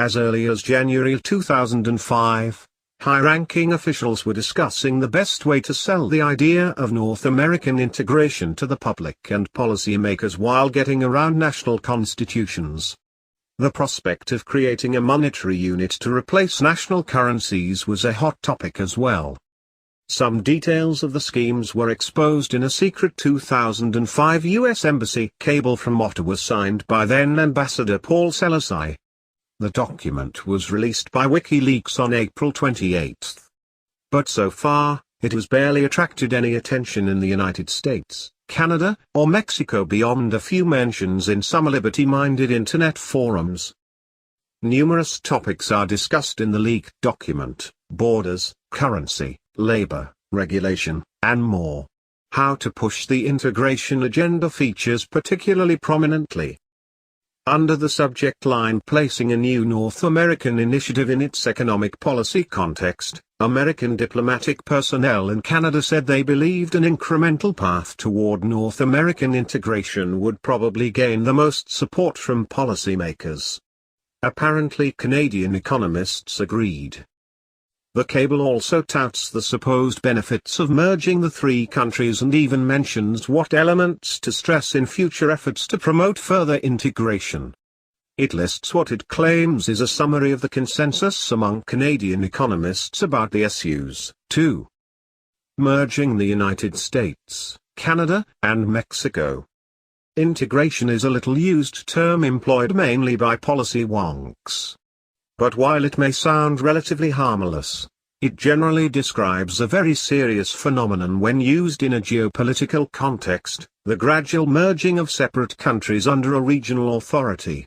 As early as January 2005, high-ranking officials were discussing the best way to sell the idea of North American integration to the public and policymakers while getting around national constitutions. The prospect of creating a monetary unit to replace national currencies was a hot topic as well. Some details of the schemes were exposed in a secret 2005 U.S. Embassy cable from Ottawa signed by then Ambassador Paul Selassie. The document was released by WikiLeaks on April 28. But so far, it has barely attracted any attention in the United States, Canada, or Mexico beyond a few mentions in some liberty-minded internet forums. Numerous topics are discussed in the leaked document: borders, currency, labor, regulation, and more. How to push the integration agenda features particularly prominently. Under the subject line placing a new North American initiative in its economic policy context, American diplomatic personnel in Canada said they believed an incremental path toward North American integration would probably gain the most support from policymakers. Apparently Canadian economists agreed. The cable also touts the supposed benefits of merging the three countries and even mentions what elements to stress in future efforts to promote further integration. It lists what it claims is a summary of the consensus among Canadian economists about the issues, too. Merging the United States, Canada, and Mexico. Integration is a little-used term employed mainly by policy wonks. But while it may sound relatively harmless, it generally describes a very serious phenomenon when used in a geopolitical context, the gradual merging of separate countries under a regional authority.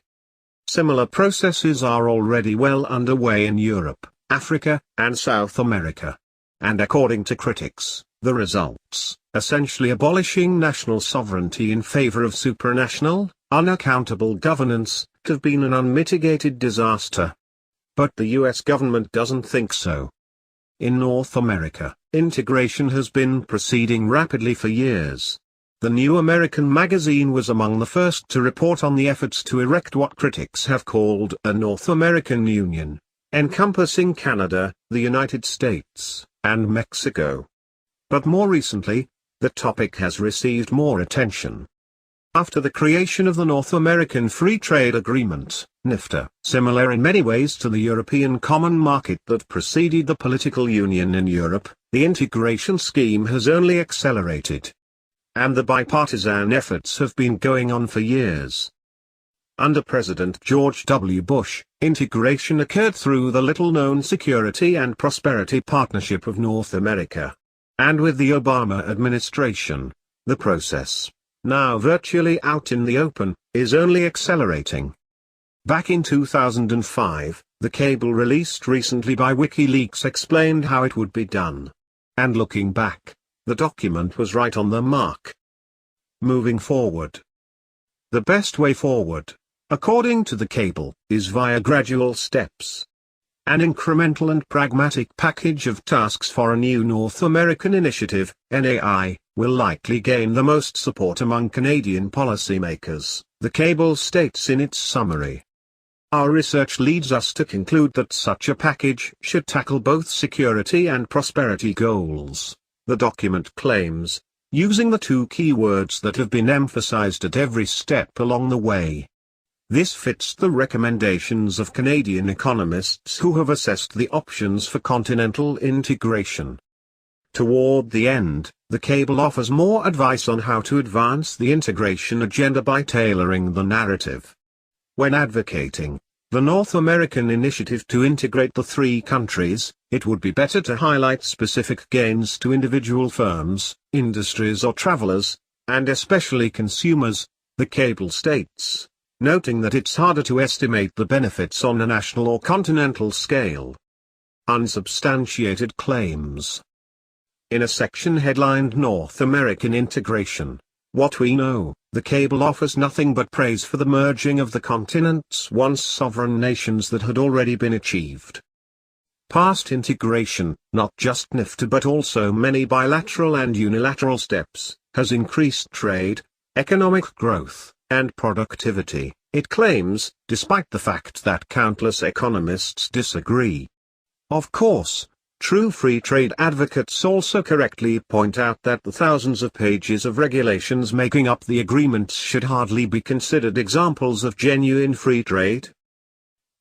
Similar processes are already well underway in Europe, Africa, and South America. And according to critics, the results, essentially abolishing national sovereignty in favor of supranational, unaccountable governance, have been an unmitigated disaster. But the US government doesn't think so. In North America, integration has been proceeding rapidly for years. The New American magazine was among the first to report on the efforts to erect what critics have called a North American Union, encompassing Canada, the United States, and Mexico. But more recently, the topic has received more attention. After the creation of the North American Free Trade Agreement, NAFTA, similar in many ways to the European Common Market that preceded the political union in Europe, the integration scheme has only accelerated. And the bipartisan efforts have been going on for years. Under President George W. Bush, integration occurred through the little-known Security and Prosperity Partnership of North America. And with the Obama administration, the process, now virtually out in the open, is only accelerating. Back in 2005, the cable released recently by WikiLeaks explained how it would be done. And looking back, the document was right on the mark. Moving forward. The best way forward, according to the cable, is via gradual steps. An incremental and pragmatic package of tasks for a new North American initiative, NAI, will likely gain the most support among Canadian policymakers, the cable states in its summary. Our research leads us to conclude that such a package should tackle both security and prosperity goals, the document claims, using the two keywords that have been emphasized at every step along the way. This fits the recommendations of Canadian economists who have assessed the options for continental integration. Toward the end, the cable offers more advice on how to advance the integration agenda by tailoring the narrative. When advocating the North American initiative to integrate the three countries, it would be better to highlight specific gains to individual firms, industries or travelers, and especially consumers, the cable states, noting that it's harder to estimate the benefits on a national or continental scale. Unsubstantiated claims. In a section headlined North American Integration, What We Know, the cable offers nothing but praise for the merging of the continent's once sovereign nations that had already been achieved. Past integration, not just NAFTA but also many bilateral and unilateral steps, has increased trade, economic growth, and productivity, it claims, despite the fact that countless economists disagree. Of course, true free trade advocates also correctly point out that the thousands of pages of regulations making up the agreements should hardly be considered examples of genuine free trade.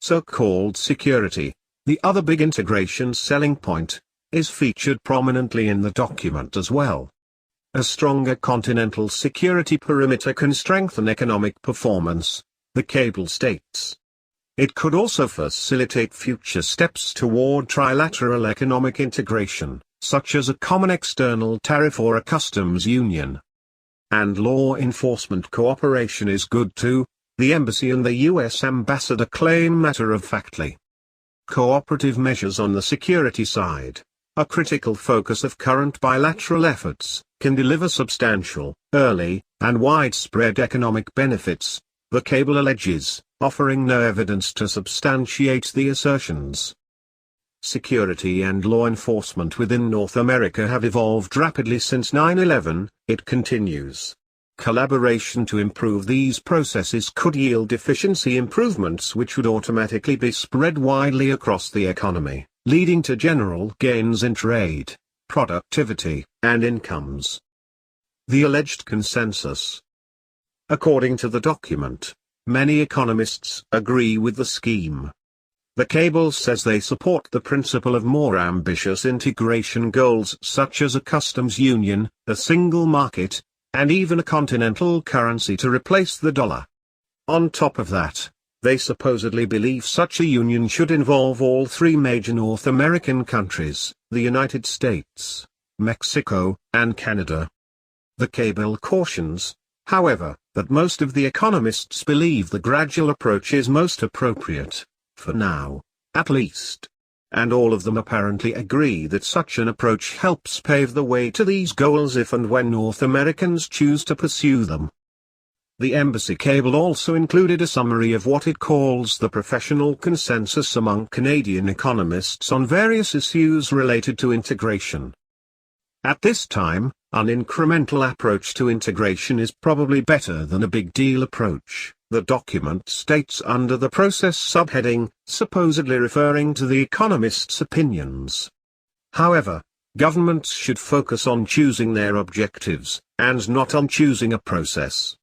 So-called security, the other big integration selling point, is featured prominently in the document as well. A stronger continental security perimeter can strengthen economic performance, the cable states. It could also facilitate future steps toward trilateral economic integration, such as a common external tariff or a customs union. And law enforcement cooperation is good too, the embassy and the U.S. ambassador claim matter-of-factly. Cooperative measures on the security side, a critical focus of current bilateral efforts, can deliver substantial, early, and widespread economic benefits, the cable alleges, offering no evidence to substantiate the assertions. Security and law enforcement within North America have evolved rapidly since 9/11, it continues. Collaboration to improve these processes could yield efficiency improvements which would automatically be spread widely across the economy, leading to general gains in trade, productivity, and incomes. The alleged consensus. According to the document, many economists agree with the scheme. The cable says they support the principle of more ambitious integration goals such as a customs union, a single market, and even a continental currency to replace the dollar. On top of that, they supposedly believe such a union should involve all three major North American countries, the United States, Mexico, and Canada. The cable cautions, however, that most of the economists believe the gradual approach is most appropriate, for now, at least. And all of them apparently agree that such an approach helps pave the way to these goals if and when North Americans choose to pursue them. The embassy cable also included a summary of what it calls the professional consensus among Canadian economists on various issues related to integration. At this time, an incremental approach to integration is probably better than a big deal approach, the document states under the process subheading, supposedly referring to the economists' opinions. However, governments should focus on choosing their objectives, and not on choosing a process.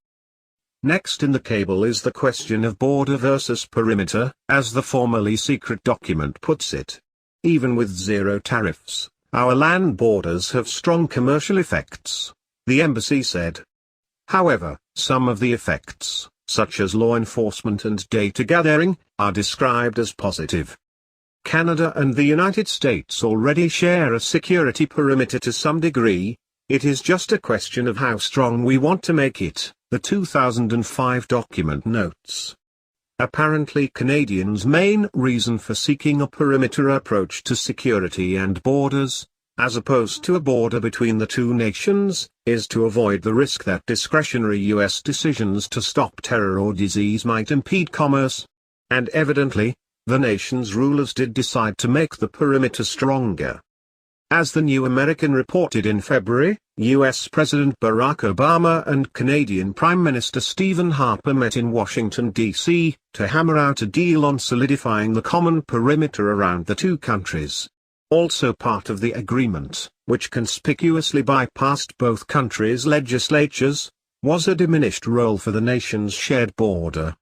Next in the cable is the question of border versus perimeter, as the formerly secret document puts it. Even with zero tariffs, our land borders have strong commercial effects, the embassy said. However, some of the effects, such as law enforcement and data gathering, are described as positive. Canada and the United States already share a security perimeter to some degree, it is just a question of how strong we want to make it, the 2005 document notes. Apparently Canadians' main reason for seeking a perimeter approach to security and borders, as opposed to a border between the two nations, is to avoid the risk that discretionary U.S. decisions to stop terror or disease might impede commerce. And evidently, the nation's rulers did decide to make the perimeter stronger. As the New American reported in February, U.S. President Barack Obama and Canadian Prime Minister Stephen Harper met in Washington, D.C., to hammer out a deal on solidifying the common perimeter around the two countries. Also part of the agreement, which conspicuously bypassed both countries' legislatures, was a diminished role for the nation's shared border.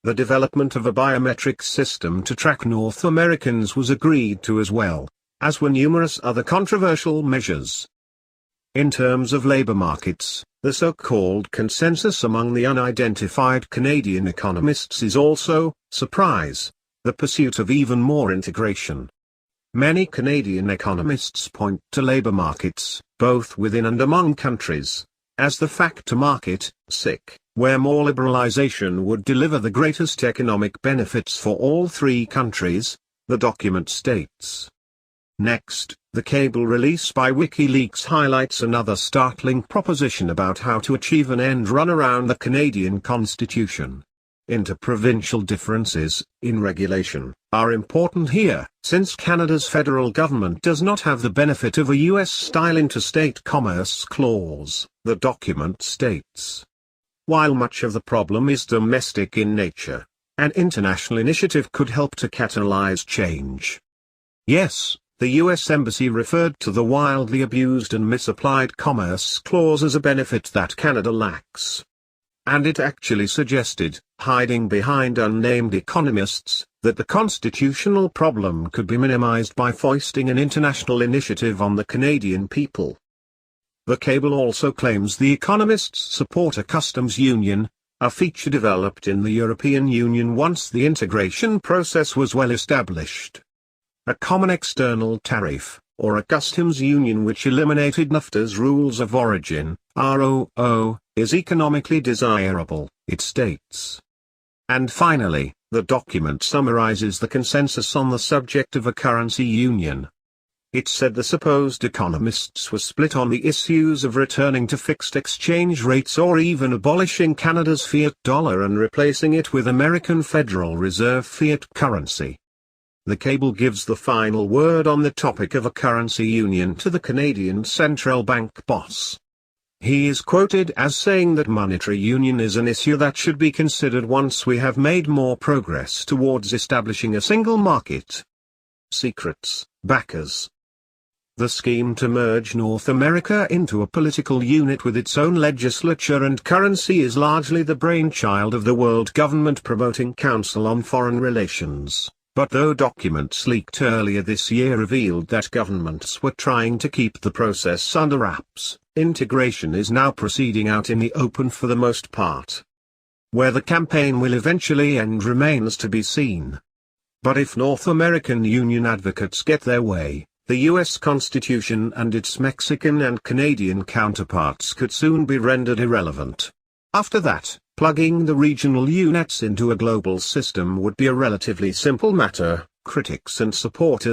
The development of a biometric system to track North Americans was agreed to as well, as were numerous other controversial measures. In terms of labor markets, the so-called consensus among the unidentified Canadian economists is also, surprise, the pursuit of even more integration. Many Canadian economists point to labor markets, both within and among countries, as the factor market, where more liberalization would deliver the greatest economic benefits for all three countries, the document states. Next, the cable release by WikiLeaks highlights another startling proposition about how to achieve an end run around the Canadian Constitution. Interprovincial differences, in regulation, are important here, since Canada's federal government does not have the benefit of a US-style interstate commerce clause, the document states. While much of the problem is domestic in nature, an international initiative could help to catalyze change. Yes, the U.S. Embassy referred to the wildly abused and misapplied Commerce Clause as a benefit that Canada lacks. And it actually suggested, hiding behind unnamed economists, that the constitutional problem could be minimized by foisting an international initiative on the Canadian people. The cable also claims the economists support a customs union, a feature developed in the European Union once the integration process was well established. A common external tariff, or a customs union which eliminated NAFTA's rules of origin, ROO, is economically desirable, it states. And finally, the document summarizes the consensus on the subject of a currency union. It said the supposed economists were split on the issues of returning to fixed exchange rates or even abolishing Canada's fiat dollar and replacing it with American Federal Reserve fiat currency. The cable gives the final word on the topic of a currency union to the Canadian central bank boss. He is quoted as saying that monetary union is an issue that should be considered once we have made more progress towards establishing a single market. Secrets, backers. The scheme to merge North America into a political unit with its own legislature and currency is largely the brainchild of the World Government Promoting Council on Foreign Relations. But though documents leaked earlier this year revealed that governments were trying to keep the process under wraps, integration is now proceeding out in the open for the most part. Where the campaign will eventually end remains to be seen. But if North American Union advocates get their way, the U.S. Constitution and its Mexican and Canadian counterparts could soon be rendered irrelevant. After that, plugging the regional units into a global system would be a relatively simple matter, critics and supporters